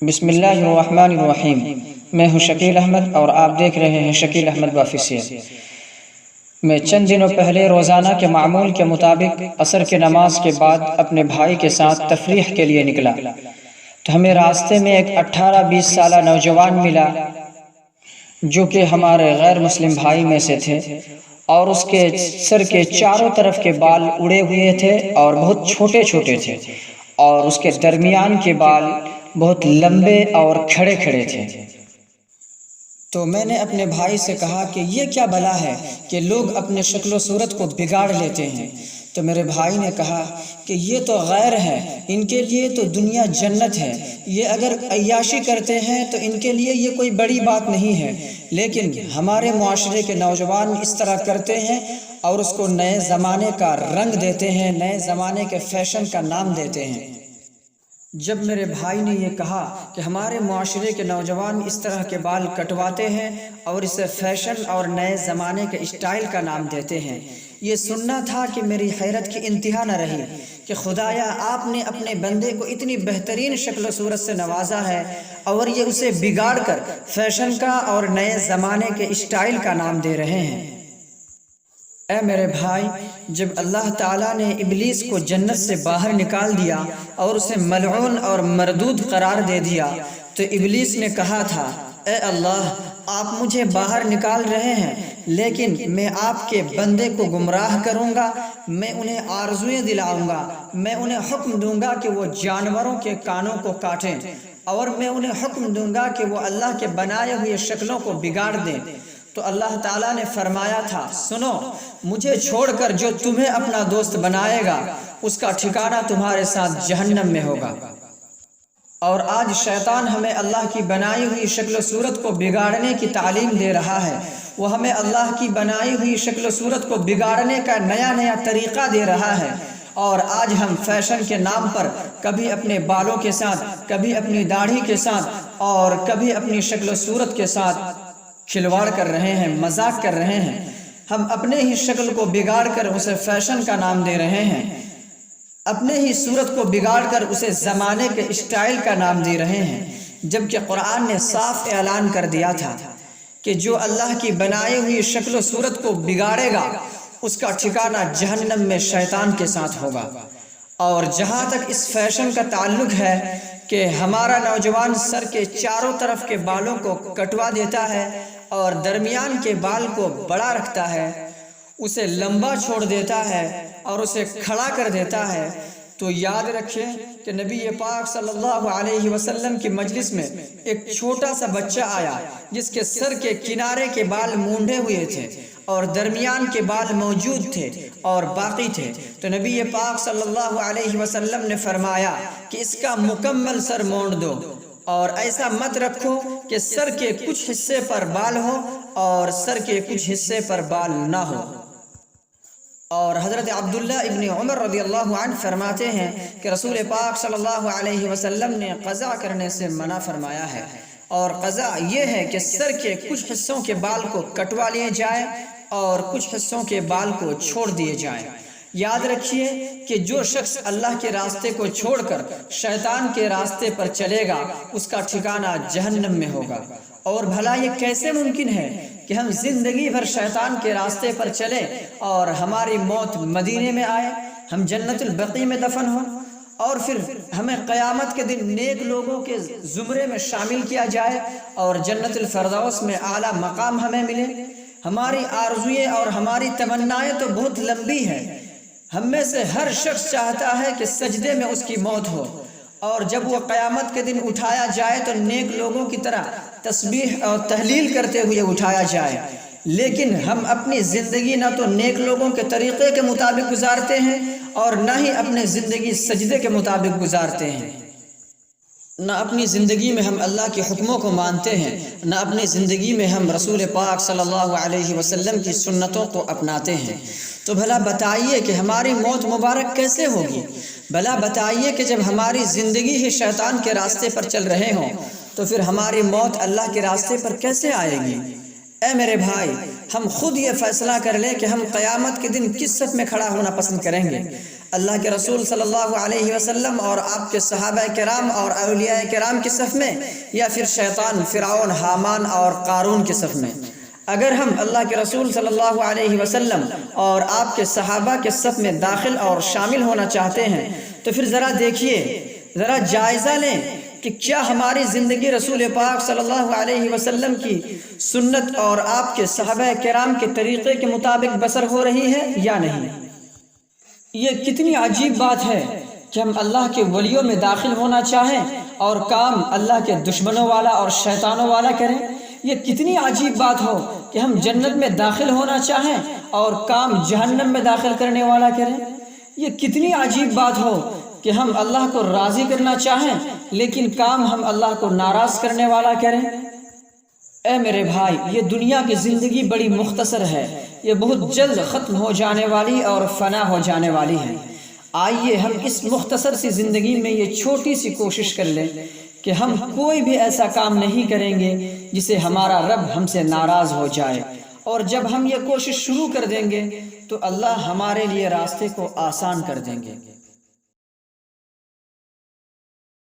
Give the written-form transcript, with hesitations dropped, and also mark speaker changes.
Speaker 1: بسم اللہ الرحمن الرحیم۔ میں ہوں شکیل احمد اور آپ دیکھ رہے ہیں شکیل احمد آفیشیل۔ میں چند دنوں پہلے روزانہ کے معمول کے مطابق عصر کی نماز کے بعد اپنے بھائی کے ساتھ تفریح کے لیے نکلا تو ہمیں راستے میں ایک 18-20 سالہ نوجوان ملا جو کہ ہمارے غیر مسلم بھائی میں سے تھے، اور اس کے سر کے چاروں طرف کے بال اڑے ہوئے تھے اور بہت چھوٹے چھوٹے تھے، اور اس کے درمیان کے بال بہت لمبے اور کھڑے کھڑے تھے۔ تو میں نے اپنے بھائی سے کہا کہ یہ کیا بلا ہے کہ لوگ اپنے شکل و صورت کو بگاڑ لیتے ہیں؟ تو میرے بھائی نے کہا کہ یہ تو غیر ہے، ان کے لیے تو دنیا جنت ہے، یہ اگر عیاشی کرتے ہیں تو ان کے لیے یہ کوئی بڑی بات نہیں ہے، لیکن ہمارے معاشرے کے نوجوان اس طرح کرتے ہیں اور اس کو نئے زمانے کا رنگ دیتے ہیں، نئے زمانے کے فیشن کا نام دیتے ہیں۔ جب میرے بھائی نے یہ کہا کہ ہمارے معاشرے کے نوجوان اس طرح کے بال کٹواتے ہیں اور اسے فیشن اور نئے زمانے کے اسٹائل کا نام دیتے ہیں، یہ سننا تھا کہ میری حیرت کی انتہا نہ رہی کہ خدایا، آپ نے اپنے بندے کو اتنی بہترین شکل و صورت سے نوازا ہے اور یہ اسے بگاڑ کر فیشن کا اور نئے زمانے کے اسٹائل کا نام دے رہے ہیں۔ اے میرے بھائی، جب اللہ تعالیٰ نے ابلیس کو جنت سے باہر نکال دیا اور اسے ملعون اور مردود قرار دے دیا تو ابلیس نے کہا تھا، اے اللہ، آپ مجھے باہر نکال رہے ہیں لیکن میں آپ کے بندے کو گمراہ کروں گا، میں انہیں آرزویں دلاؤں گا، میں انہیں حکم دوں گا کہ وہ جانوروں کے کانوں کو کاٹیں، اور میں انہیں حکم دوں گا کہ وہ اللہ کے بنائے ہوئے شکلوں کو بگاڑ دیں۔ تو اللہ تعالیٰ نے فرمایا تھا، سنو، مجھے چھوڑ کر جو تمہیں اپنا دوست بنائے گا اس کا ٹھکانہ تمہارے ساتھ جہنم میں ہوگا۔ اور آج شیطان ہمیں اللہ کی بنائی ہوئی شکل و صورت کو بگاڑنے کی تعلیم دے رہا ہے، وہ ہمیں اللہ کی بنائی ہوئی شکل و صورت کو بگاڑنے کا نیا نیا طریقہ دے رہا ہے، اور آج ہم فیشن کے نام پر کبھی اپنے بالوں کے ساتھ، کبھی اپنی داڑھی کے ساتھ اور کبھی اپنی شکل و صورت کے ساتھ کھلواڑ کر رہے ہیں، مذاق کر رہے ہیں۔ ہم اپنے ہی شکل کو بگاڑ کر اسے فیشن کا نام دے رہے ہیں، اپنے ہی صورت کو بگاڑ کر اسے زمانے کے اسٹائل کا نام دے رہے ہیں، جبکہ قرآن نے صاف اعلان کر دیا تھا کہ جو اللہ کی بنائی ہوئی شکل و صورت کو بگاڑے گا اس کا ٹھکانہ جہنم میں شیطان کے ساتھ ہوگا۔ اور جہاں تک اس فیشن کا تعلق ہے کہ ہمارا نوجوان سر کے چاروں طرف کے بالوں کو کٹوا دیتا ہے اور درمیان کے بال کو بڑا رکھتا ہے، اسے لمبا چھوڑ دیتا ہے اور اسے کھڑا کر دیتا ہے، تو یاد رکھیں کہ نبی پاک صلی اللہ علیہ وسلم کی مجلس میں ایک چھوٹا سا بچہ آیا جس کے سر کے کنارے کے بال مونڈے ہوئے تھے اور درمیان کے بال موجود تھے اور باقی تھے، تو نبی پاک صلی اللہ علیہ وسلم نے فرمایا کہ اس کا مکمل سر مونڈ دو، اور ایسا مت رکھو کہ سر کے کچھ حصے پر بال ہو اور سر کے کچھ حصے پر بال نہ ہو۔ اور حضرت عبداللہ ابن عمر رضی اللہ عنہ فرماتے ہیں کہ رسول پاک صلی اللہ علیہ وسلم نے قضا کرنے سے منع فرمایا ہے، اور قضا یہ ہے کہ سر کے کچھ حصوں کے بال کو کٹوا لیے جائے اور کچھ حصوں کے بال کو چھوڑ دیے جائیں۔ یاد رکھیے کہ جو شخص اللہ کے راستے کو چھوڑ کر شیطان کے راستے پر چلے گا اس کا ٹھکانہ جہنم میں ہوگا۔ اور بھلا یہ کیسے ممکن ہے کہ ہم زندگی بھر شیطان کے راستے پر چلیں اور ہماری موت مدینے میں آئے، ہم جنت البقیع میں دفن ہوں، اور پھر ہمیں قیامت کے دن نیک لوگوں کے زمرے میں شامل کیا جائے اور جنت الفردوس میں اعلیٰ مقام ہمیں ملے؟ ہماری آرزوئیں اور ہماری تمنائیں تو بہت لمبی ہیں، ہم میں سے ہر شخص چاہتا ہے کہ سجدے میں اس کی موت ہو، اور جب وہ قیامت کے دن اٹھایا جائے تو نیک لوگوں کی طرح تسبیح اور تہلیل کرتے ہوئے اٹھایا جائے، لیکن ہم اپنی زندگی نہ تو نیک لوگوں کے طریقے کے مطابق گزارتے ہیں اور نہ ہی اپنی زندگی سجدے کے مطابق گزارتے ہیں، نہ اپنی زندگی میں ہم اللہ کے حکموں کو مانتے ہیں، نہ اپنی زندگی میں ہم رسول پاک صلی اللہ علیہ وسلم کی سنتوں کو اپناتے ہیں۔ تو بھلا بتائیے کہ ہماری موت مبارک کیسے ہوگی؟ بھلا بتائیے کہ جب ہماری زندگی ہی شیطان کے راستے پر چل رہے ہوں تو پھر ہماری موت اللہ کے راستے پر کیسے آئے گی؟ اے میرے بھائی، ہم خود یہ فیصلہ کر لیں کہ ہم قیامت کے دن کس صف میں کھڑا ہونا پسند کریں گے۔ اللہ کے رسول صلی اللہ علیہ وسلم اور آپ کے صحابہ کرام اور اولیاء کرام کی صف میں، یا پھر شیطان، فرعون، حامان اور قارون کی صف میں؟ اگر ہم اللہ کے رسول صلی اللہ علیہ وسلم اور آپ کے صحابہ کے صف میں داخل اور شامل ہونا چاہتے ہیں تو پھر ذرا دیکھیے، ذرا جائزہ لیں کہ کیا ہماری زندگی رسول پاک صلی اللہ علیہ وسلم کی سنت اور آپ کے صحابہ کرام کے طریقے کے مطابق بسر ہو رہی ہے یا نہیں۔ یہ کتنی عجیب بات ہے کہ ہم اللہ کے ولیوں میں داخل ہونا چاہیں اور کام اللہ کے دشمنوں والا اور شیطانوں والا کریں۔ یہ کتنی عجیب بات ہو کہ ہم جنت میں داخل ہونا چاہیں اور کام جہنم میں داخل کرنے والا کریں۔ یہ کتنی عجیب بات ہو کہ ہم اللہ کو راضی کرنا چاہیں لیکن کام ہم اللہ کو ناراض کرنے والا کریں۔ اے میرے بھائی، یہ دنیا کی زندگی بڑی مختصر ہے، یہ بہت جلد ختم ہو جانے والی اور فنا ہو جانے والی ہے۔ آئیے ہم اس مختصر سی زندگی میں یہ چھوٹی سی کوشش کر لیں کہ ہم کوئی بھی ایسا کام نہیں کریں گے جسے ہمارا رب ہم سے ناراض ہو جائے، اور جب ہم یہ کوشش شروع کر دیں گے تو اللہ ہمارے لیے راستے کو آسان کر دیں گے۔